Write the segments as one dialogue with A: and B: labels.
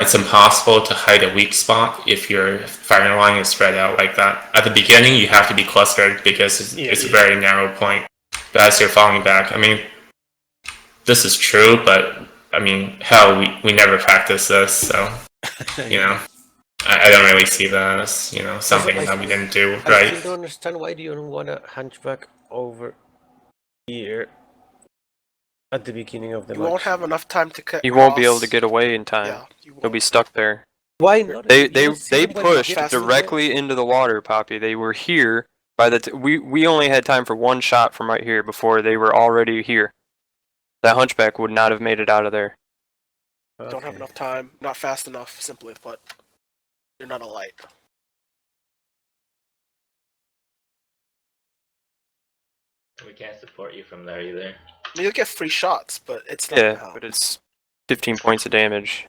A: It's impossible to hide a weak spot if your firing line is spread out like that. At the beginning, you have to be clustered because it's a very narrow point. But as you're falling back, I mean, this is true, but I mean, hell, we never practice this, so you know, I don't really see that as something that we didn't do right.
B: I still don't understand why do you don't want a hunchback over here at the beginning of the match.
C: You won't have enough time to cut.
D: You won't be able to get away in time.
C: Yeah,
D: You'll be stuck there.
B: Why not?
D: They pushed directly into the water, Poppy. They were here by the we only had time for one shot from right here before they were already here. That hunchback would not have made it out of there.
C: Okay. Don't have enough time. Not fast enough. Simply put, you're not a light.
E: We can't support you from there either.
C: You'll get free shots, but it's not.
D: Yeah, but it's 15 points of damage.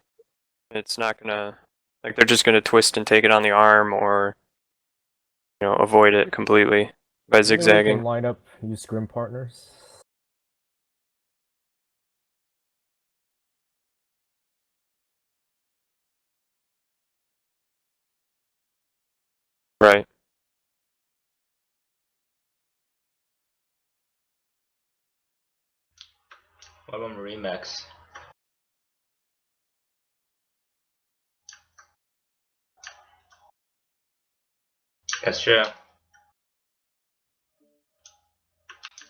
D: It's not gonna like they're just gonna twist and take it on the arm or avoid it completely by zigzagging.
F: Can line up, use scrim partners.
D: Right.
E: What about Marine Max? That's true.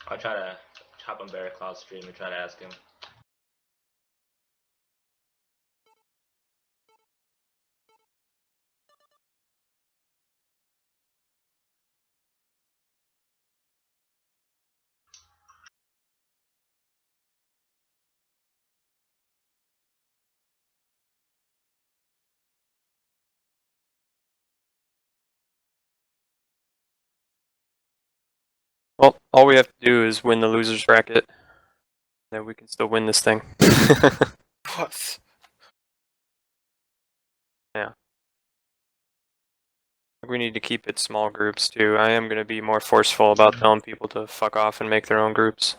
E: I'll try to hop on Barry Cloud's stream and try to ask him.
D: Well, all we have to do is win the losers bracket. Then we can still win this thing.
C: What?
D: Yeah. We need to keep it small groups too. I am going to be more forceful about telling people to fuck off and make their own groups.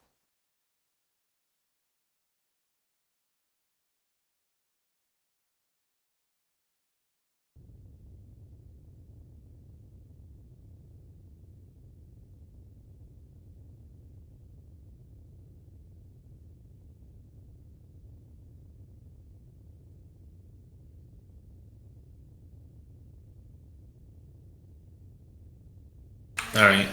A: Alright.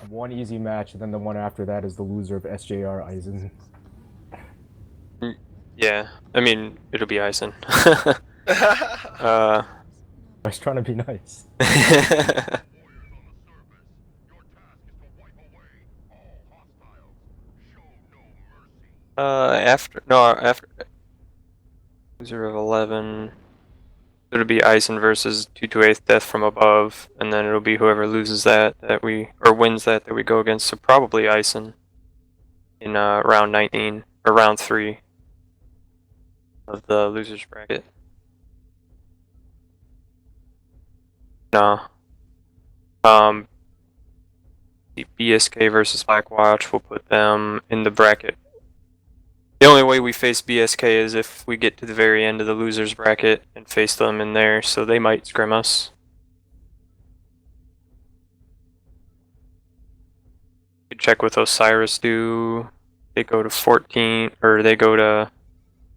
F: One easy match, and then the one after that is the loser of SJR Eisen.
D: Yeah, I mean, it'll be Eisen.
F: I was trying to be nice.
D: after loser of 11, it'll be Eisen versus 228th Death from above, and then it'll be whoever loses that wins that we go against. So probably Eisen in round 19 or round 3 of the losers bracket. No. BSK versus Blackwatch, we'll put them in the bracket. The only way we face BSK is if we get to the very end of the losers bracket and face them in there, so they might scrim us. You check with Osiris do. They go to 14, or they'll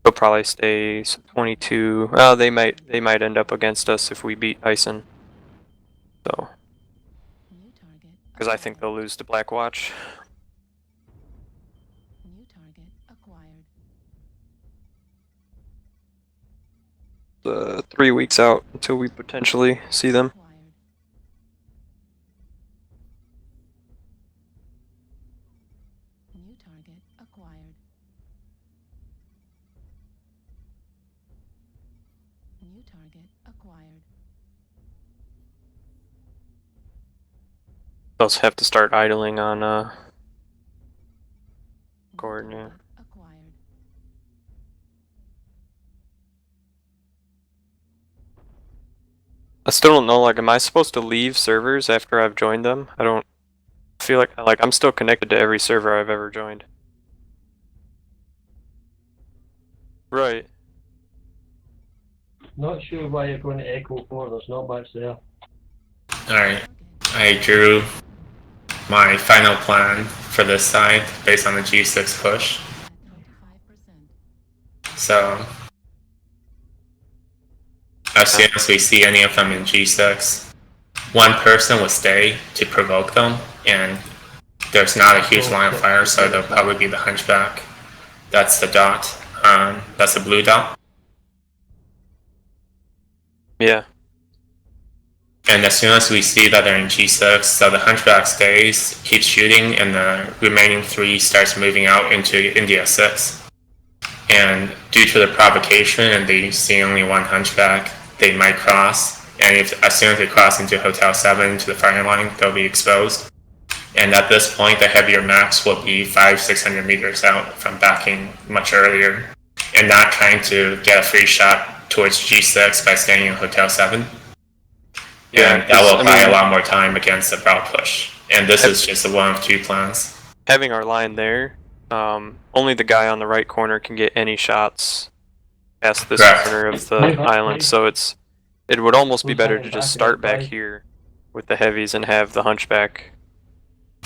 D: probably stay 22. Well, they might end up against us if we beat Eisen. So, because I think they'll lose to Blackwatch. 3 weeks out until we potentially see them. Also have to start idling on Gordon. Yeah. I still don't know, like, am I supposed to leave servers after I've joined them? I don't feel like I'm still connected to every server I've ever joined. Right.
G: Not sure why you're going to Echo 4, there's not much there.
A: Alright, I drew my final plan for this side based on the G6 push. So, as soon as we see any of them in G6, one person will stay to provoke them, and there's not a huge line of fire, so they'll probably be the Hunchback. That's the dot. That's the blue dot.
D: Yeah.
A: And as soon as we see that they're in G6, so the Hunchback stays, keeps shooting, and the remaining 3 starts moving out into India 6. And due to the provocation and they see only one Hunchback, they might cross. And as soon as they cross into Hotel 7 to the firing line, they'll be exposed. And at this point, the heavier max will be 500-600 meters out from backing much earlier, and not trying to get a free shot towards G6 by staying in Hotel 7.
D: Yeah,
A: And that will buy a lot more time against the broad push. And this is just one of 2 plans.
D: Having our line there, only the guy on the right corner can get any shots past this
A: Correct.
D: corner of the island, so it would almost be better to just start back here with the heavies and have the Hunchback.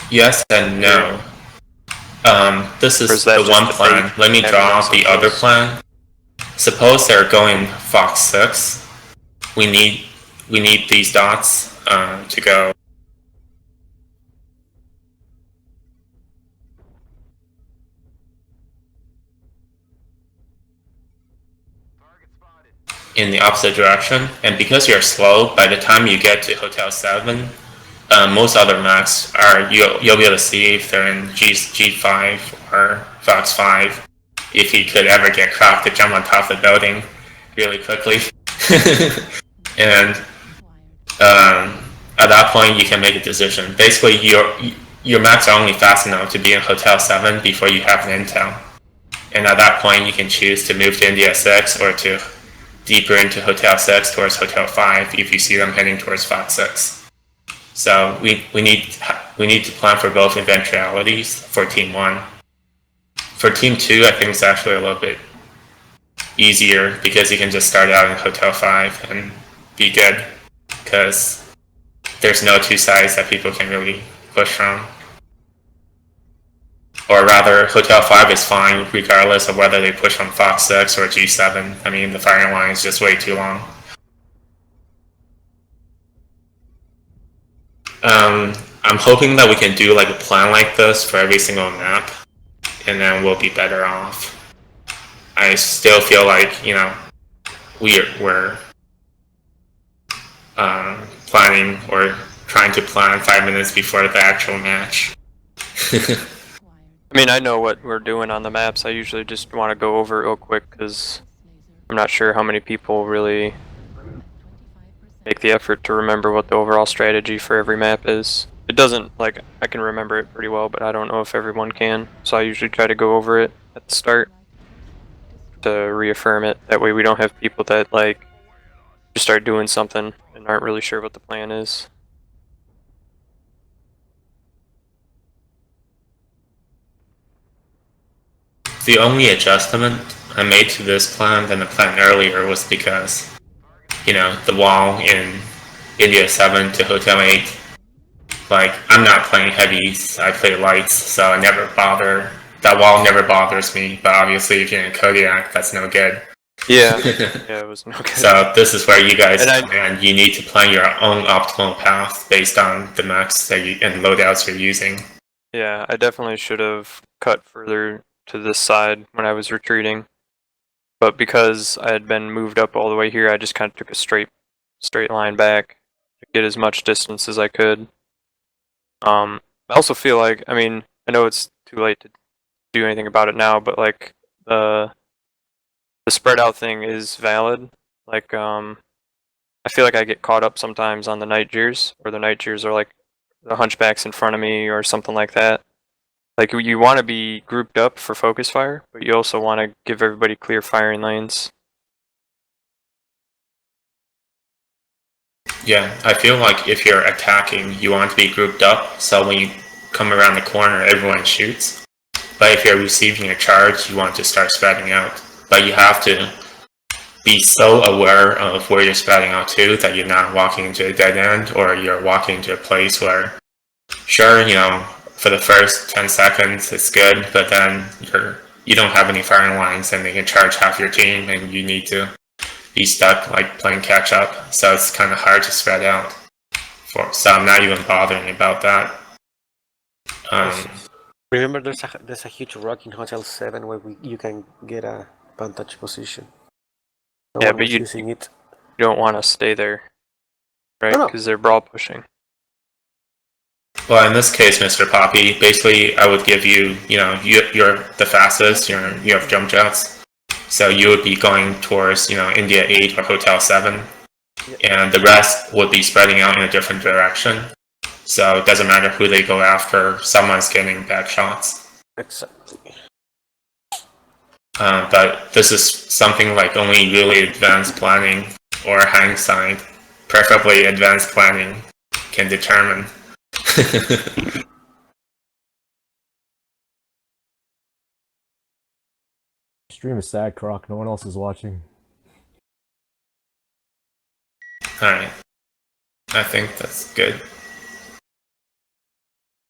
A: Yes and no. This
D: Or
A: is
D: is that
A: the
D: just
A: one
D: the
A: plan.
D: bait?
A: Let me
D: Having
A: draw
D: them so
A: the other
D: close.
A: plan. Suppose they're going Fox 6. We need these dots to go. In the opposite direction, and because you're slow, by the time you get to Hotel 7, most other maps are you'll be able to see if they're in G5 or Fox 5. If you could ever get Croc to jump on top of the building really quickly, and at that point you can make a decision. Basically, your maps are only fast enough to be in Hotel 7 before you have an intel, and at that point you can choose to move to India 6 or to deeper into Hotel 6 towards Hotel 5 if you see them heading towards Fox 6. So we need to plan for both eventualities for Team 1. For Team 2, I think it's actually a little bit easier because you can just start out in Hotel 5 and be good, because there's no 2 sides that people can really push from. Or rather, Hotel 5 is fine regardless of whether they push from Fox 6 or G7. I mean, the firing line is just way too long. I'm hoping that we can do like a plan like this for every single map, and then we'll be better off. I still feel like, you know, we're planning or trying to plan 5 minutes before the actual match.
D: I mean, I know what we're doing on the maps. I usually just want to go over it real quick because I'm not sure how many people really make the effort to remember what the overall strategy for every map is. It doesn't, like, I can remember it pretty well, but I don't know if everyone can. So I usually try to go over it at the start to reaffirm it. That way we don't have people that, like, just start doing something and aren't really sure what the plan is.
A: The only adjustment I made to this plan than the plan earlier was because, you know, the wall in India 7 to Hotel 8, like, I'm not playing heavies, I play lights, so I never bother. That wall never bothers me, but obviously if you're in Kodiak, that's no good.
D: Yeah, yeah, it was no good.
A: So this is where you guys
D: And
A: come in. You need to plan your own optimal path based on the maps that and loadouts you're using.
D: Yeah, I definitely should have cut further to this side when I was retreating. But because I had been moved up all the way here, I just kind of took a straight line back to get as much distance as I could. I also feel like, I mean, I know it's too late to do anything about it now, but like the spread out thing is valid. Like, I feel like I get caught up sometimes on the night jeers, or the night jeers are like the hunchbacks in front of me or something like that. Like, you want to be grouped up for focus fire, but you also want to give everybody clear firing lanes.
A: Yeah, I feel like if you're attacking, you want to be grouped up, so when you come around the corner, everyone shoots. But if you're receiving a charge, you want to start spreading out. But you have to be so aware of where you're spreading out to that you're not walking into a dead end, or you're walking into a place where, sure, you know, for the first 10 seconds it's good, but then you don't have any firing lines and they can charge half your team and you need to be stuck like playing catch up. So it's kind of hard to spread out. So I'm not even bothering about that.
B: Remember, there's a huge rock in Hotel 7 where you can get a vantage position. No
D: Yeah,
B: one
D: but
B: was using it.
D: You don't want to stay there, right?
B: No.
D: Because they're brawl pushing.
A: Well, in this case, Mr. Poppy, basically I would give you, you know, you're the fastest, you have jump jets. So you would be going towards, you know, India 8 or Hotel 7. And the rest would be spreading out in a different direction. So it doesn't matter who they go after, someone's getting bad shots.
B: Exactly.
A: But this is something like only really advanced planning or hindsight, preferably advanced planning, can determine.
F: Stream is sad, Croc. No one else is watching.
A: Alright. I think that's good.